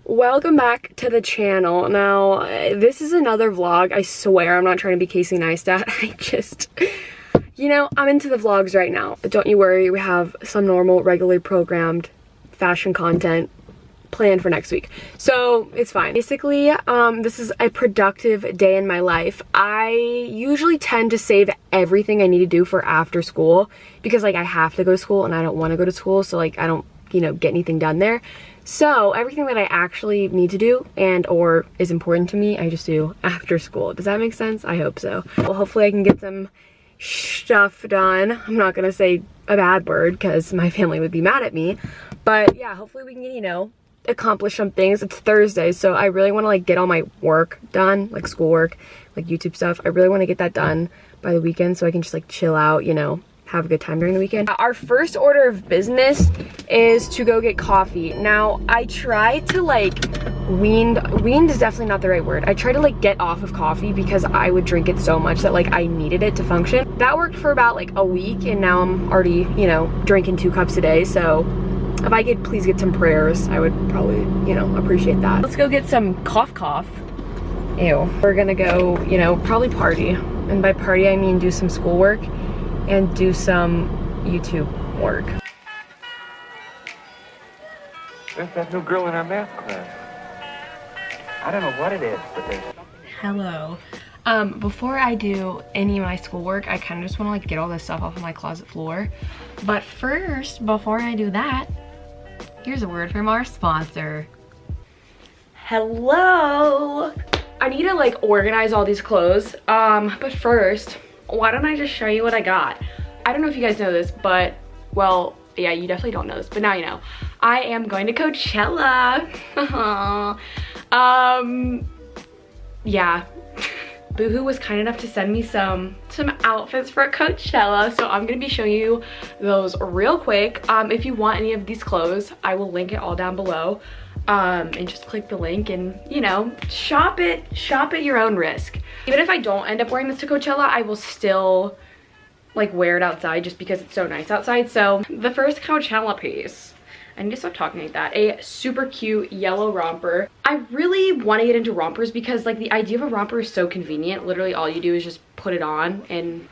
Welcome back to the channel. Now, this is another vlog. I swear I'm not trying to be Casey Neistat. I just, you know, I'm into the vlogs right now. Don't you worry, we have some normal, regularly programmed fashion content planned for next week. So it's fine. Basically, this is a productive day in my life. I usually tend to save everything I need to do for after school because like I have to go to school and I don't want to go to school. So like I don't, you know, get anything done there. So everything that I actually need to do and or is important to me, I just do after school. Does that make sense? I hope so. Well, hopefully I can get some stuff done. I'm not gonna say a bad word because my family would be mad at me. But yeah, hopefully we can, you know, accomplish some things. It's Thursday, so I really want to like get all my work done, like schoolwork, like YouTube stuff. I really want to get that done by the weekend so I can just like chill out, you know, have a good time during the weekend. Our first order of business is to go get coffee. Now, I try to like weaned is definitely not the right word. I try to like get off of coffee because I would drink it so much that like I needed it to function. That worked for about like a week and now I'm already, you know, drinking 2 cups a day. So if I could please get some prayers, I would probably, you know, appreciate that. Let's go get some cough. Ew. We're gonna go, you know, probably party. And by party, I mean do some schoolwork and do some YouTube work. There's that new girl in our math class. I don't know what it is, but there's something. Hello. Before I do any of my schoolwork, I kind of just want to like get all this stuff off of my closet floor. But first, before I do that, here's a word from our sponsor. Hello. I need to like organize all these clothes. But first, why don't I just show you what I got? I don't know if you guys know this, but, well, yeah, you definitely don't know this, but now you know. I am going to Coachella. Yeah. Boohoo was kind enough to send me some outfits for Coachella, so I'm gonna be showing you those real quick. If you want any of these clothes, I will link it all down below. And just click the link and, you know, shop at your own risk. Even if I don't end up wearing this to Coachella, I will still like wear it outside just because it's so nice outside. So the first Coachella piece, I need to stop talking like that, a super cute yellow romper. I really want to get into rompers because like the idea of a romper is so convenient. Literally all you do is just put it on and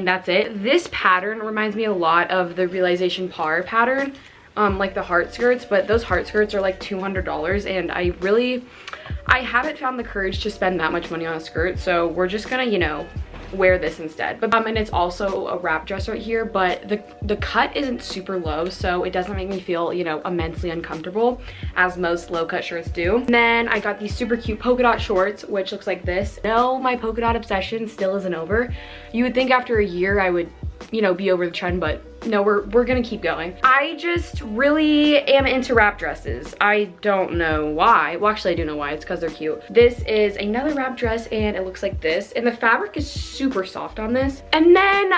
that's it. This pattern reminds me a lot of the Realization Par pattern. Like the heart skirts, but those heart skirts are like $200 and I haven't found the courage to spend that much money on a skirt, so we're just gonna, you know, wear this instead. But and it's also a wrap dress right here, but the cut isn't super low, so it doesn't make me feel, you know, immensely uncomfortable as most low cut shirts do. And then I got these super cute polka dot shorts, which looks like this. No, my polka dot obsession still isn't over. You would think after a year I would, you know, be over the trend, but no, we're gonna keep going. I just really am into wrap dresses. I don't know why. Well, actually I do know why. It's because they're cute. This is another wrap dress and it looks like this, and the fabric is super soft on this. And then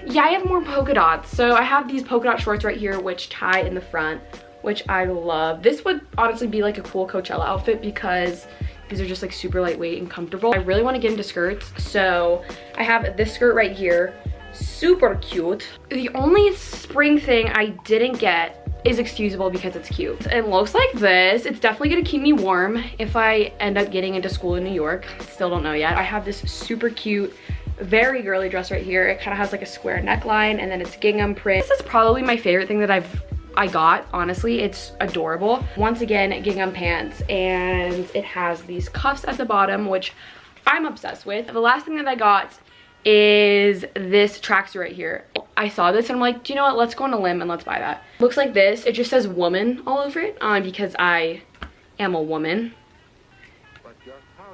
yeah, I have more polka dots. So I have these polka dot shorts right here which tie in the front, which I love. This would honestly be like a cool Coachella outfit because these are just like super lightweight and comfortable. I really want to get into skirts, so I have this skirt right here. Super cute. The only spring thing I didn't get is excusable because it's cute. It looks like this. It's definitely gonna keep me warm if I end up getting into school in New York. Still don't know yet. I have this super cute, very girly dress right here. It kind of has like a square neckline and then it's gingham print. This is probably my favorite thing that I got, honestly. It's adorable. Once again, gingham pants, and it has these cuffs at the bottom, which I'm obsessed with. The last thing that I got is this tracksuit right here. I saw this and I'm like, do you know what, let's go on a limb and let's buy that. Looks like this. It just says woman all over it because I am a woman.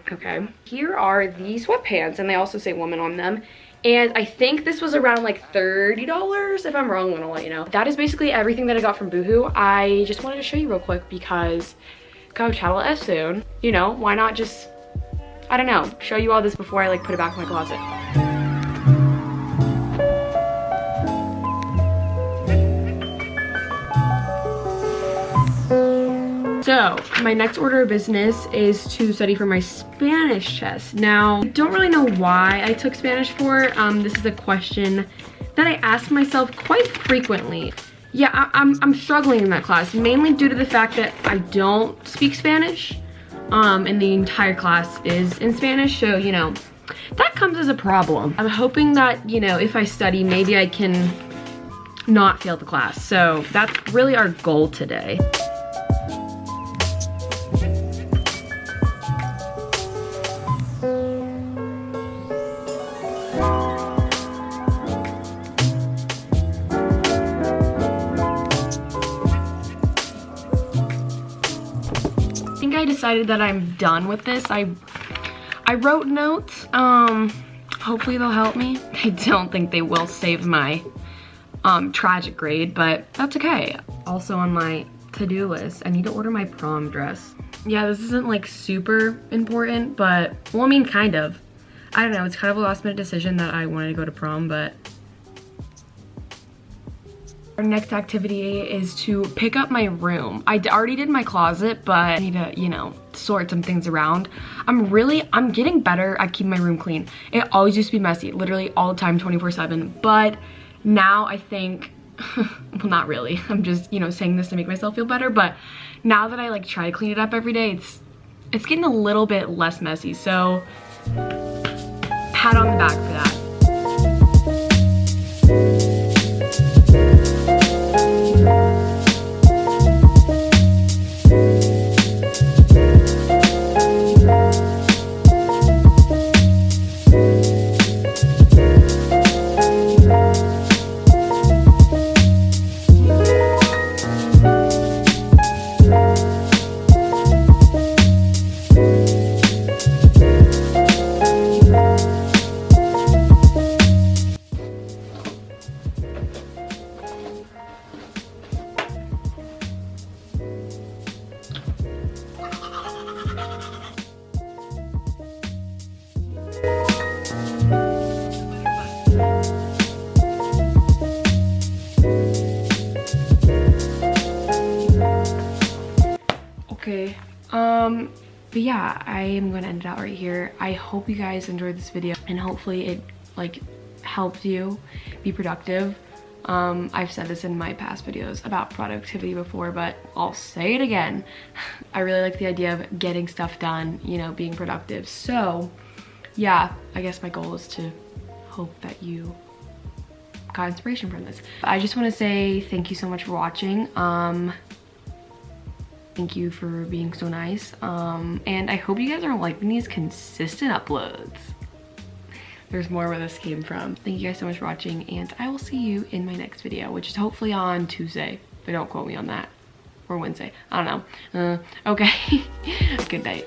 Okay, here are these sweatpants and they also say woman on them, and I think this was around like $30. If I'm wrong, I'm gonna let you know. That is basically everything that I got from Boohoo. I just wanted to show you real quick because Coachella is soon. You know, why not just, I don't know, show you all this before I like put it back in my closet. So my next order of business is to study for my Spanish test. Now, I don't really know why I took Spanish for. This is a question that I ask myself quite frequently. Yeah, I'm struggling in that class, mainly due to the fact that I don't speak Spanish, and the entire class is in Spanish, so, you know, that comes as a problem. I'm hoping that, you know, if I study, maybe I can not fail the class. So that's really our goal today. I think I decided that I'm done with this. I wrote notes. Hopefully they'll help me. I don't think they will save my tragic grade, but that's okay. Also on my to-do list, I need to order my prom dress. Yeah, this isn't like super important, but, well, I mean, kind of. I don't know, it's kind of a last minute decision that I wanted to go to prom, but. Our next activity is to pick up my room. I already did my closet, but I need to, you know, sort some things around. I'm getting better at keeping my room clean. It always used to be messy, literally all the time, 24/7, but now I think, well, not really. I'm just, you know, saying this to make myself feel better, but now that I like try to clean it up every day, it's getting a little bit less messy, so pat on the back for that. Okay, but yeah, I am gonna end it out right here. I hope you guys enjoyed this video and hopefully it like helped you be productive. I've said this in my past videos about productivity before, but I'll say it again. I really like the idea of getting stuff done, you know, being productive. So yeah, I guess my goal is to hope that you got inspiration from this. I just want to say thank you so much for watching. Thank you for being so nice. And I hope you guys are liking these consistent uploads. There's more where this came from. Thank you guys so much for watching, and I will see you in my next video, which is hopefully on Tuesday, but don't quote me on that. Or Wednesday, I don't know. Okay, good night.